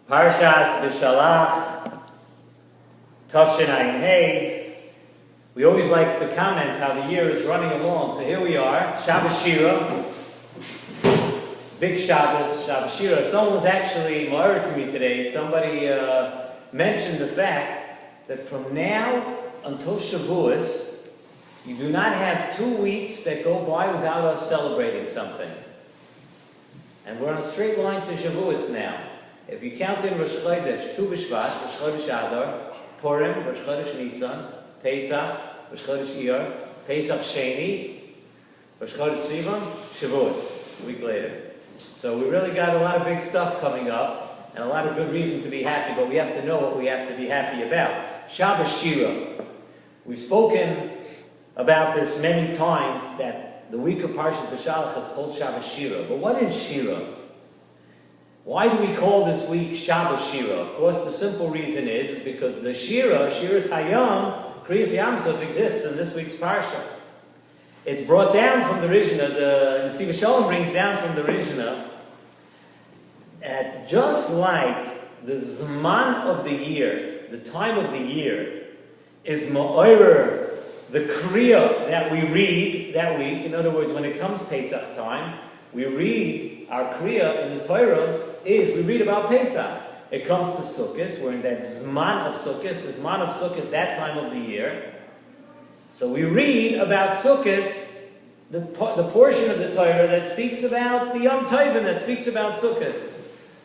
Parshas Beshalach Shira. We always like to comment how the year is running along. So here we are, Shabbos Shira, big Shabbos, Shabbos Shira. Someone was actually married to me today. Somebody mentioned the fact that from now until Shavuos, you do not have 2 weeks that go by without us celebrating something. And we're on a straight line to Shavuos now. If you count in Rosh Chodesh, Tu B'Shvat, Rosh Chodesh Adar, Purim, Rosh Chodesh Nisan, Pesach, Rosh Chodesh Shiur, Pesach Sheni, Rosh Chodesh Sivan, Shavuos, a week later. So we really got a lot of big stuff coming up, and a lot of good reason to be happy, but we have to know what we have to be happy about. Shabbos Shira. We've spoken about this many times, that the week of Parshas Beshalach is called Shabbos Shira. But what is Shira? Why do we call this week Shabbos Shira? Of course, the simple reason is because the Shira's Hayam, Kriyas Yamsuf, exists in this week's Parsha. It's brought down from the Rishna, the Nesivos Shalom brings down from the Rishna, just like the Zman of the year, the time of the year, is Ma'orer, the Kriya that we read that week. In other words, when it comes Pesach time, we read our Kriya in the Torah we read about Pesach. It comes to Sukkot, we're in that Zman of Sukkot. The Zman of Sukkot is that time of the year. So we read about Sukkot, the portion of the Torah that speaks about the Yom Tovim, that speaks about Sukkot.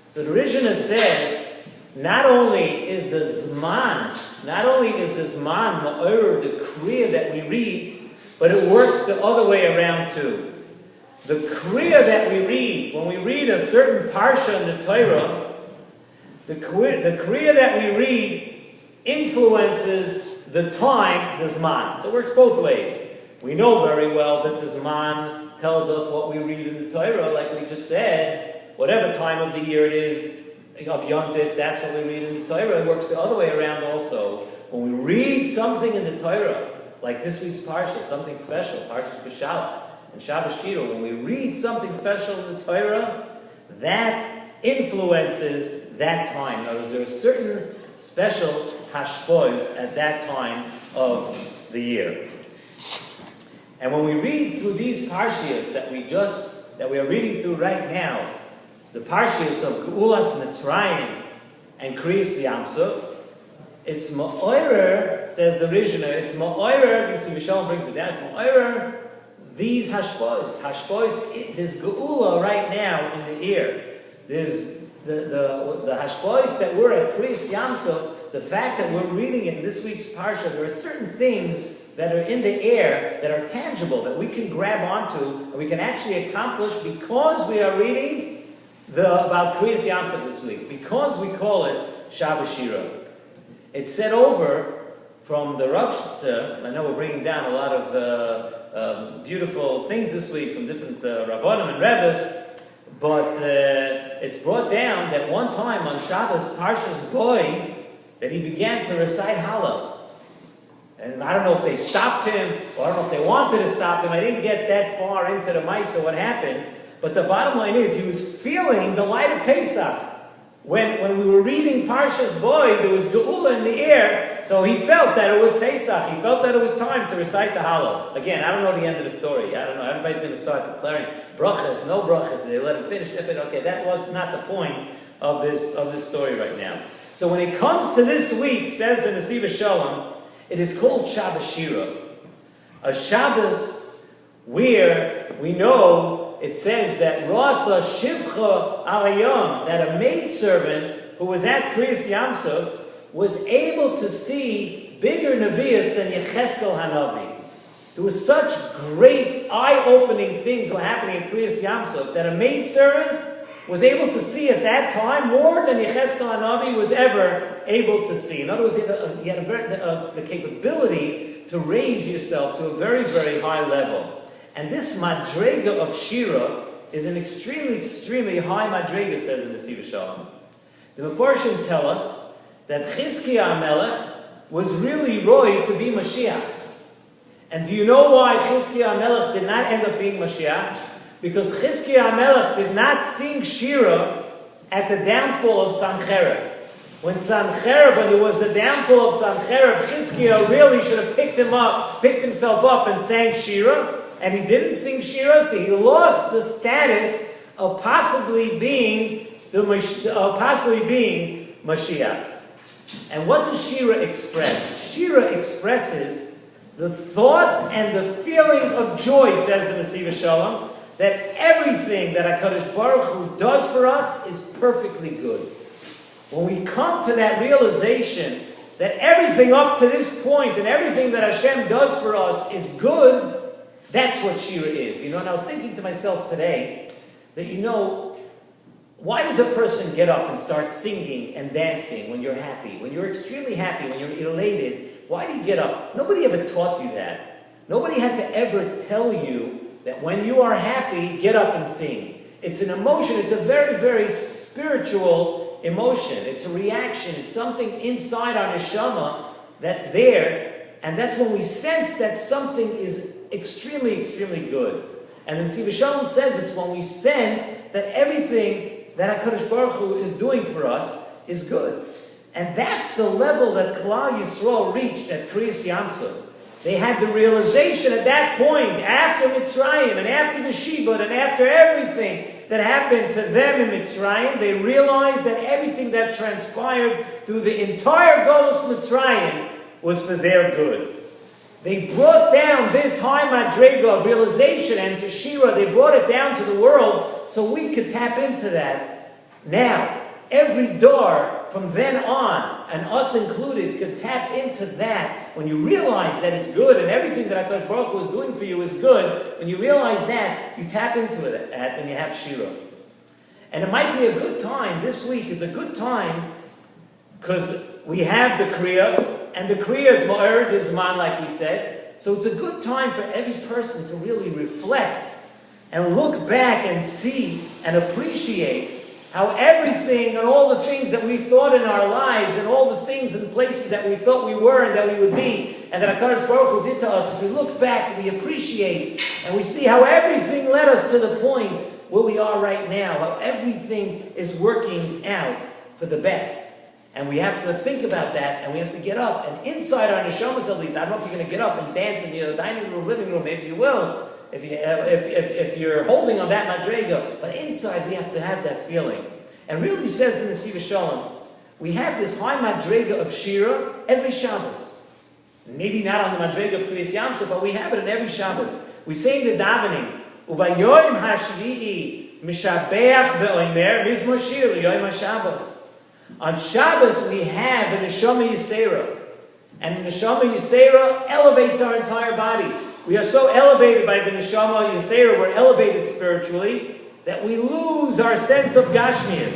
So the Rishna says, not only is the Zman Ma'or, the Kriya that we read, but it works the other way around too. The Kriya that we read, when we read a certain Parsha in the Torah, the Kriya that we read influences the time, the Zman. So it works both ways. We know very well that the Zman tells us what we read in the Torah, like we just said. Whatever time of the year it is, of Yom Tov, that's what we read in the Torah. It works the other way around also. When we read something in the Torah, like this week's Parsha, something special, Parshas Beshalach, and Shabbos Shira, when we read something special in the Torah, that influences that time. In other words, there are certain special hashpos at that time of the year. And when we read through these parshias that we are reading through right now, the parshias of Geulas Mitzrayim and Kriyas Yamsuf, it's Ma'orer, says the Rishna, it's Ma'orer, you see Mishalom brings it down, it's Ma'orer, these hashpos, there's Geula right now in the air. There's the hashpos that we're at Kriyas Yamsuf, the fact that we're reading in this week's parsha, there are certain things that are in the air that are tangible, that we can grab onto, and we can actually accomplish because we are reading about Kriyas Yamsuf this week, because we call it Shabbos Shira. It's said over from the Rav Shitza. I know we're bringing down a lot of beautiful things this week from different Rabbanim and Rebbes, but it's brought down that one time on Shabbos, Parshas Boy, that he began to recite Hallel. And I don't know if they stopped him, or I don't know if they wanted to stop him. I didn't get that far into the Maisa what happened. But the bottom line is, he was feeling the light of Pesach. When we were reading Parshas Boy, there was Geula in the air, so he felt that it was Pesach. He felt that it was time to recite the Hallel. Again, I don't know the end of the story. I don't know. Everybody's going to start declaring brachas, no brachas. They let him finish. I said, okay, that was not the point of this story right now. So when it comes to this week, says the Nesivos Shalom, it is called Shabbos Shira. A Shabbos where we know it says that Rasa Shivcha Alayam, that a maidservant who was at Kriyas Yamsuf was able to see bigger Nevi'as than Yecheskel Hanavi. There was such great eye-opening things were happening at Kriyas Yamsuf that a maidservant was able to see at that time more than Yecheskel Hanavi was ever able to see. In other words, he had the capability to raise yourself to a very, very high level. And this madrega of Shira is an extremely, extremely high madrega, says in the Nesivos Shalom. The Mefarshim tell us that Chizkiah HaMelech was really roy to be Mashiach. And do you know why Chizkiah HaMelech did not end up being Mashiach? Because Chizkiah HaMelech did not sing Shira at the downfall of Sancherib. When there was the downfall of Sancherib, Chizkiah really should have picked himself up and sang Shira, and he didn't sing Shira, so he lost the status of possibly being Mashiach. And what does Shira express? Shira expresses the thought and the feeling of joy, says the Nesivos Shalom, that everything that HaKadosh Baruch Hu does for us is perfectly good. When we come to that realization that everything up to this point and everything that Hashem does for us is good, that's what Shira is. And I was thinking to myself today that, why does a person get up and start singing and dancing when you're happy? When you're extremely happy, when you're elated, why do you get up? Nobody ever taught you that. Nobody had to ever tell you that when you are happy, get up and sing. It's an emotion. It's a very, very spiritual emotion. It's a reaction. It's something inside our neshama that's there. And that's when we sense that something is extremely, extremely good. And the Nesivos Shalom says it's when we sense that everything that HaKadosh Baruch Hu is doing for us is good. And that's the level that Klal Yisrael reached at Kriyas Yamsuf. They had the realization at that point, after Mitzrayim, and after the Shibud, and after everything that happened to them in Mitzrayim, they realized that everything that transpired through the entire Golus Mitzrayim was for their good. They brought down this high madrega of realization, and to Shira, they brought it down to the world so we could tap into that. Now, every door from then on, and us included, could tap into that. When you realize that it's good and everything that HaKadosh Baruch Hu is doing for you is good, when you realize that, you tap into it and you have Shira. And it might be a good time, this week is a good time, because we have the Kriya, and the Kriya is Ma'er Dizman, like we said. So it's a good time for every person to really reflect and look back and see and appreciate how everything and all the things that we thought in our lives and all the things and places that we thought we were and that we would be and that HaKadosh Baruch Hu did to us, if we look back and we appreciate and we see how everything led us to the point where we are right now, how everything is working out for the best. And we have to think about that, and we have to get up. And inside our neshamas, at least, I don't know if you're going to get up and dance in your dining room, living room, maybe you will, if you're holding on that madrega. But inside, we have to have that feeling. And really says in the Nesivos Shalom, we have this high madrega of Shira every Shabbos. Maybe not on the madrega of Kriyas Yamsuf, but we have it in every Shabbos. We say in the davening, Uvayoyim hashvi'i mishabeach ve'oimer mizmor shir liyoyim haShabbos. On Shabbos, we have the Neshama Yisera. And the Neshama Yisera elevates our entire body. We are so elevated by the Neshama Yisera, we're elevated spiritually, that we lose our sense of Gashmias.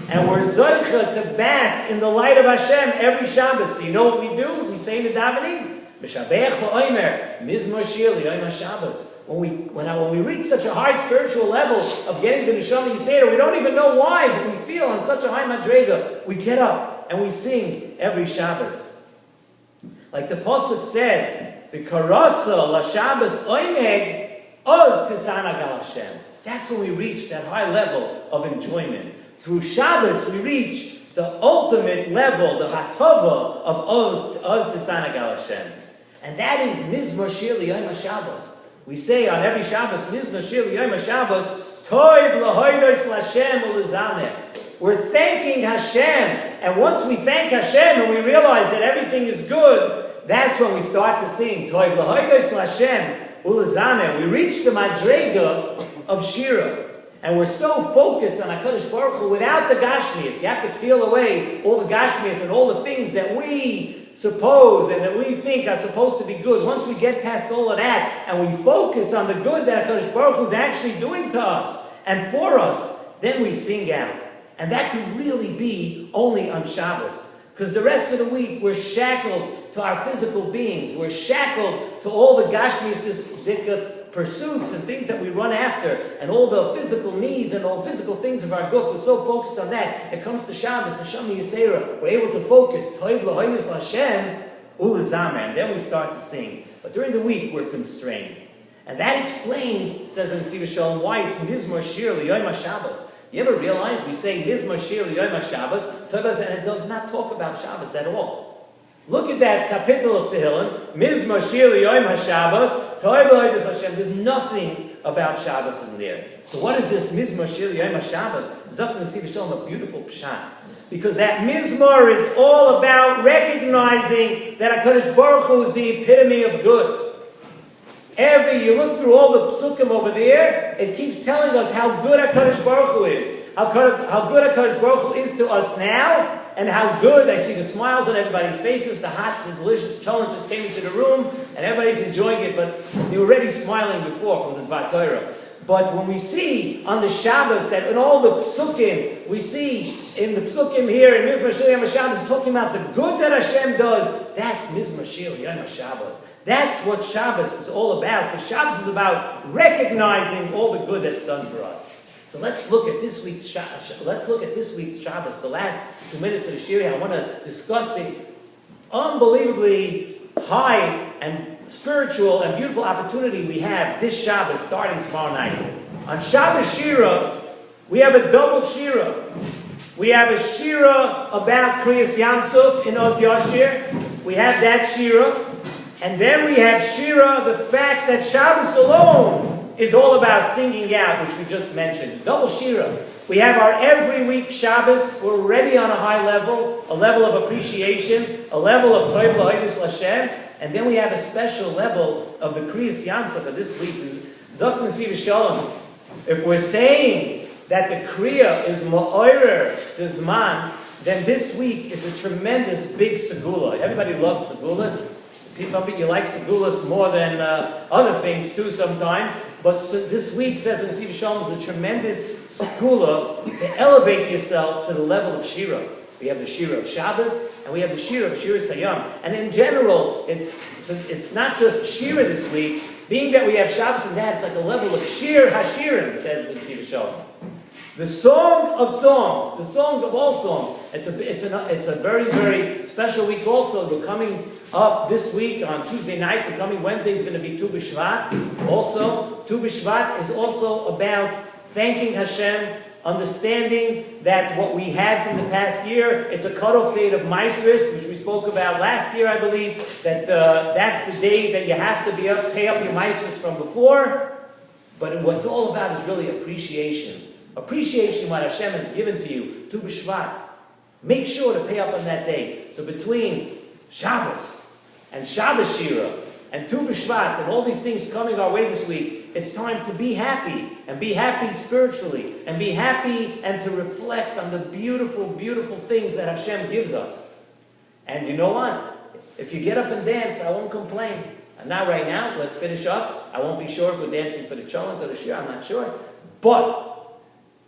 And we're zoicha to bask in the light of Hashem every Shabbos. So you know what we do? We say in the davening, Mishabech v'oimer, mizmor shir liyoyim haShabbos. When we reach such a high spiritual level of getting to the Neshama Yisera, we don't even know why, but we feel on such a high madrega, we get up and we sing every Shabbos. Like the Pasuk says, the Karasa la Shabbos oineg oz tisana gal Hashem. That's when we reach that high level of enjoyment. Through Shabbos, we reach the ultimate level, the hatova of oz tisana gal Hashem. And that is mizmor shir liyoyim haShabbos. We say on every Shabbos, Mizmor Shir L'Yom HaShabbos, Toiv L'Hoidos L'Hashem U'Lezameh. We're thanking Hashem. And once we thank Hashem and we realize that everything is good, that's when we start to sing, Toiv L'Hoidos L'Hashem U'Lezameh. We reach the Madrega of Shira. And we're so focused on HaKadosh Baruch Hu without the Gashmias. You have to peel away all the Gashmias and all the things that we suppose and that we think are supposed to be good. Once we get past all of that and we focus on the good that HaKadosh Baruch Hu is actually doing to us and for us, then we sing out. And that can really be only on Shabbos. Because the rest of the week we're shackled to our physical beings. We're shackled to all the Gashmias pursuits and things that we run after, and all the physical needs and all physical things of our guf. We're so focused on that. It comes to Shabbos, the Neshama Yisera. We're able to focus. Toiv l'hoyos Hashem u'lezameh. And then we start to sing. But during the week, we're constrained. And that explains, says in Nesivos Shalom, why it's Mizmor Shir L'Yom HaShabbos. You ever realize we say Mizmor Shir Yom HaShabbos, and it does not talk about Shabbos at all. Look at that kapitel of Tehillim, Mizmor Shir Yom HaShabbos, there's nothing about Shabbos in there. So what is this Mizmor Shir Yom HaShabbos? Zok Nesivos Shalom, a beautiful pshat. Because that Mizmor is all about recognizing that HaKadosh Baruch Hu is the epitome of good. You look through all the psukim over there, it keeps telling us how good HaKadosh Baruch Hu is. How good HaKadosh Baruch Hu is to us now, and how good, I see the smiles on everybody's faces, the hot, the delicious challenge just came into the room, and everybody's enjoying it, but they were already smiling before from the Dvar Torah. But when we see on the Shabbos that in all the psukim, we see in the psukim here in Mizmor Shir Yom HaShabbos talking about the good that Hashem does, that's Mizmor Shir Yom HaShabbos. That's what Shabbos is all about. Because Shabbos is about recognizing all the good that's done for us. So let's look at this week's Shabbos. The last 2 minutes of the Shiur. I want to discuss the unbelievably high and spiritual and beautiful opportunity we have this Shabbos starting tomorrow night. On Shabbos Shira, we have a double Shira. We have a Shira about Kriyas Yamsuf in Oz Yashir. We have that Shira. And then we have Shira, the fact that Shabbos alone is all about singing out, which we just mentioned. Double Shira. We have our every week Shabbos. We're already on a high level, a level of appreciation, a level of Toiv L'Hoidus L'Hashem. And then we have a special level of the Kriyas Yamsuf of this week. Zok Nesivos Shalom. If we're saying that the Kriya is Ma'orer, the Zman, then this week is a tremendous big Segula. Everybody loves Segulas. Some people like Segulas more than other things too sometimes. But this week, says Nesivos Shalom, is a tremendous Segula to elevate yourself to the level of Shira. We have the Shira of Shabbos, and we have the Shira of Shira Sayam. And in general, it's not just Shira this week. Being that we have Shabbos and that, it's like a level of Shir Hashirim, says Nesivos Shalom. The song of songs, the song of all songs. It's a very, very special week also. We're coming up this week on Tuesday night. The coming Wednesday is going to be Tu B'Shvat. Also, Tu B'Shvat is also about thanking Hashem, understanding that what we had in the past year, it's a cutoff date of Maasros, which we spoke about last year, I believe, that that's the day that you have to pay up your Maasros from before. But what's all about is really appreciation. Appreciation what Hashem has given to you, Tu B'Shvat. Make sure to pay up on that day. So between Shabbos and Shabbos Shira and Tu B'Shvat and all these things coming our way this week, it's time to be happy, and be happy spiritually, and be happy and to reflect on the beautiful, beautiful things that Hashem gives us. And you know what? If you get up and dance, I won't complain. And not right now, let's finish up. I won't be sure if we're dancing for the Cholent or the Shir, I'm not sure. But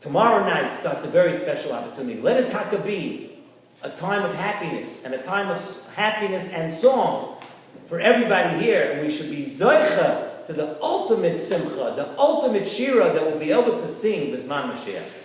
tomorrow night starts a very special opportunity. Let it be a time of happiness, and a time of happiness and song for everybody here. And we should be zoicha to the ultimate simcha, the ultimate shira that we'll be able to sing B'zman Mashiach.